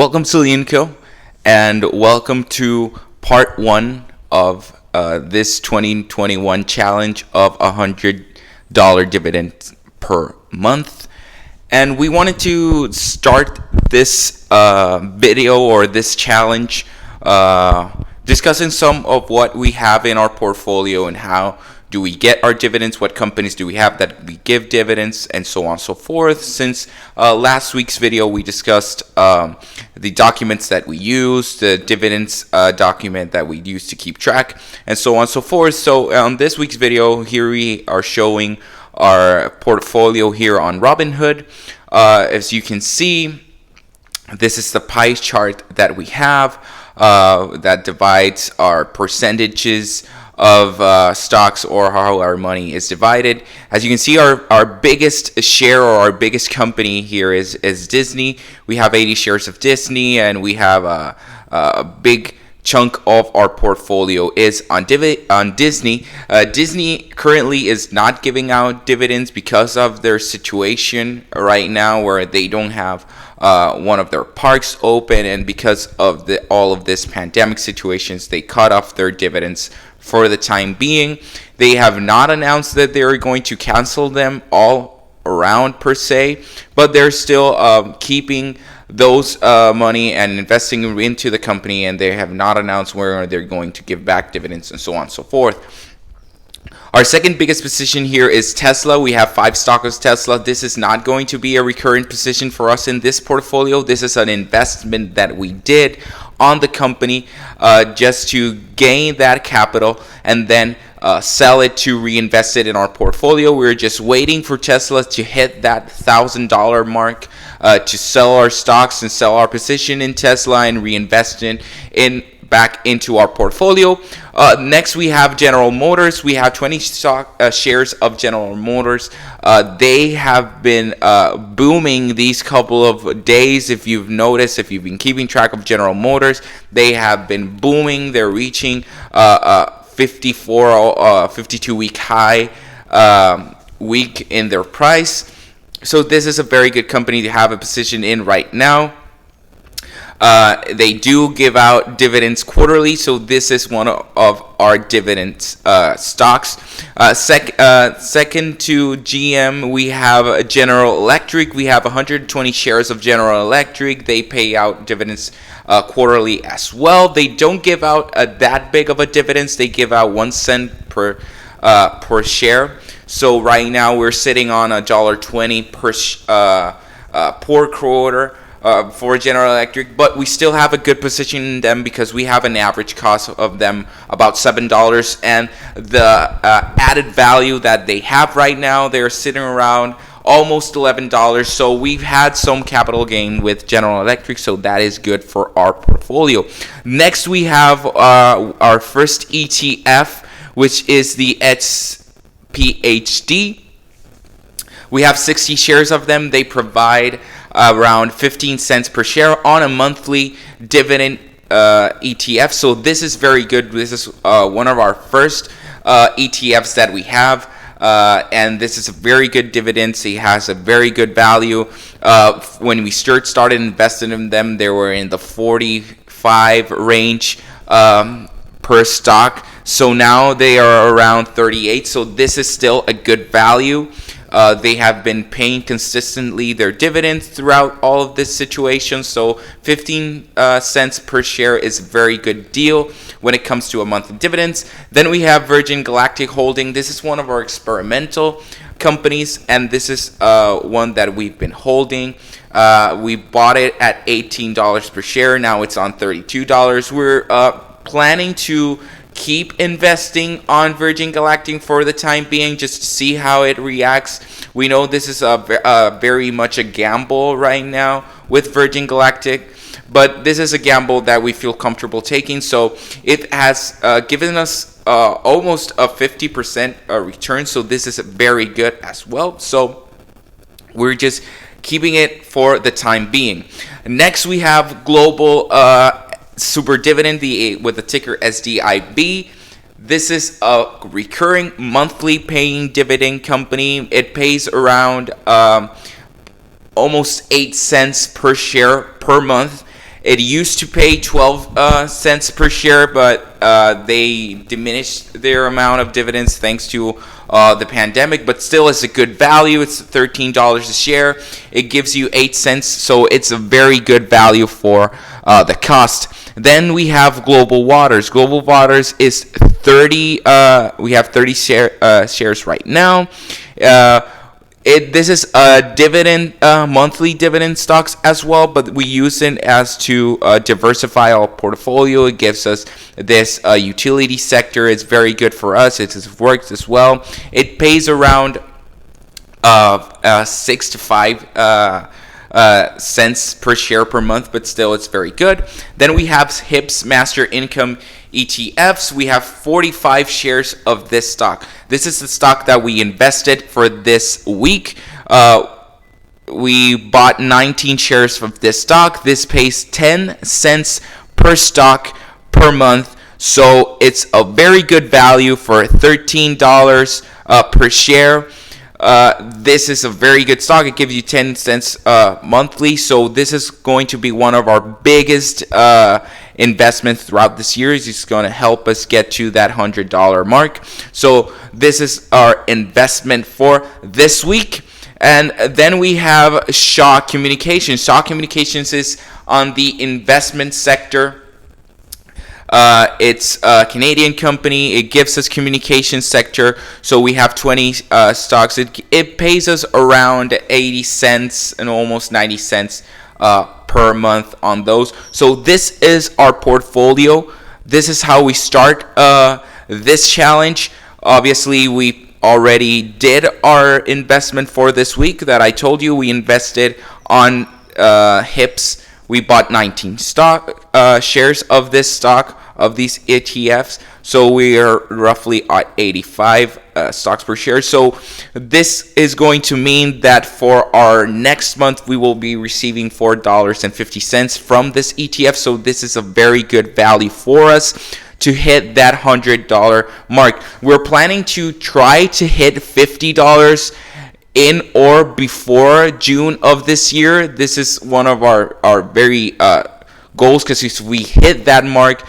Welcome to LeonCo, and welcome to part one of this 2021 challenge of $100 dividend per month. And we wanted to start this video or this challenge discussing some of what we have in our portfolio and how do we get our dividends, what companies do we have that we give dividends, and so on and so forth. Since last week's video, we discussed the documents that we use, the dividends document that we use to keep track, and so on and so forth. So on this week's video, here we are showing our portfolio here on Robinhood. As you can see, this is the pie chart that we have that divides our percentages of stocks, or how our money is divided. As you can see, our biggest share or our biggest company here is Disney. We have 80 shares of Disney, and we have a big chunk of our portfolio is on Disney. Disney currently is not giving out dividends because of their situation right now, where they don't have one of their parks open, and because of all of this pandemic situations, they cut off their dividends for the time being. They have not announced that they're going to cancel them all around per se, but they're still keeping those money and investing into the company, and they have not announced where they're going to give back dividends and so on and so forth. Our second biggest position here is Tesla. We have 5 stocks of Tesla. This is not going to be a recurrent position for us in this portfolio. This is an investment that we did on the company just to gain that capital and then sell it to reinvest it in our portfolio. We're just waiting for Tesla to hit that $1,000 mark to sell our stocks and sell our position in Tesla and reinvest back into our portfolio. Next, we have General Motors. We have 20 shares of General Motors. They have been booming these couple of days. If you've noticed, if you've been keeping track of General Motors, they have been booming. They're reaching 52-week high week in their price. So this is a very good company to have a position in right now. They do give out dividends quarterly, so this is one of our dividend stocks. Second to GM, we have General Electric. We have 120 shares of General Electric. They pay out dividends quarterly as well. They don't give out that big of a dividends. They give out 1 cent per share. So right now we're sitting on $1.20 per quarter for General Electric, but we still have a good position in them because we have an average cost of them about $7, and the added value that they have right now, they're sitting around almost $11. So we've had some capital gain with General Electric, so that is good for our portfolio. Next, we have our first ETF, which is the SPHD. We have 60 shares of them. They provide around 15 cents per share on a monthly dividend ETF. So this is very good. This is one of our first ETFs that we have. And this is a very good dividend. It has a very good value. When we started investing in them, they were in the 45 range per stock. So now they are around 38. So this is still a good value. They have been paying consistently their dividends throughout all of this situation. So 15 cents per share is a very good deal when it comes to a monthly dividends. Then we have Virgin Galactic Holding. This is one of our experimental companies, and this is one that we've been holding. We bought it at $18 per share. Now it's on $32. We're planning to keep investing on Virgin Galactic for the time being, just to see how it reacts. We know this is very much a gamble right now with Virgin Galactic, but this is a gamble that we feel comfortable taking. So it has given us almost a 50% return, so this is very good as well. So we're just keeping it for the time being. Next, we have Global Super Dividend, with the ticker SDIB. This is a recurring monthly paying dividend company. It pays around almost 8 cents per share per month. It used to pay 12 cents per share, but they diminished their amount of dividends thanks to the pandemic. But still, it's a good value. It's $13 a share. It gives you 8 cents, so it's a very good value for the cost. Then we have Global Waters. Global Waters is 30. We have 30 shares right now. This is a dividend, monthly dividend stocks as well, but we use it as to diversify our portfolio. It gives us this utility sector. It's very good for us. It works as well. It pays around 6 to 5 cents per share per month, but still it's very good. Then we have HIPS Master Income ETFs. We have 45 shares of this stock. This is the stock that we invested for this week. We bought 19 shares of this stock. This pays 10 cents per stock per month. So it's a very good value for $13 per share. This is a very good stock. It gives you 10 cents monthly. So this is going to be one of our biggest investments throughout this year. It's going to help us get to that $100 mark. So this is our investment for this week. And then we have Shaw Communications. Shaw Communications is on the investment sector. It's a Canadian company. It gives us communication sector. So we have 20 stocks. It pays us around 80 cents and almost 90 cents per month on those. So this is our portfolio. This is how we start this challenge. Obviously, we already did our investment for this week that I told you. We invested on HIPS. We bought 19 shares of this stock, of these ETFs. So we are roughly at 85 stocks per share. So this is going to mean that for our next month, we will be receiving $4.50 from this ETF. So this is a very good value for us to hit that $100 mark. We're planning to try to hit $50 in or before June of this year. This is one of our very goals, because if we hit that mark,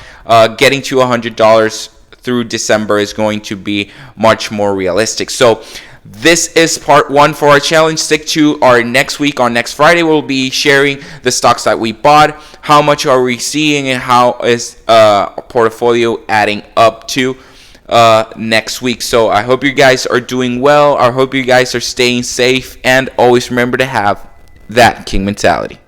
getting to $100 through December is going to be much more realistic. So this is part one for our challenge. Stick to our next week. On next Friday, we'll be sharing the stocks that we bought, how much are we seeing, and how is our portfolio adding up to next week. So I hope you guys are doing well. I hope you guys are staying safe, and always remember to have that king mentality.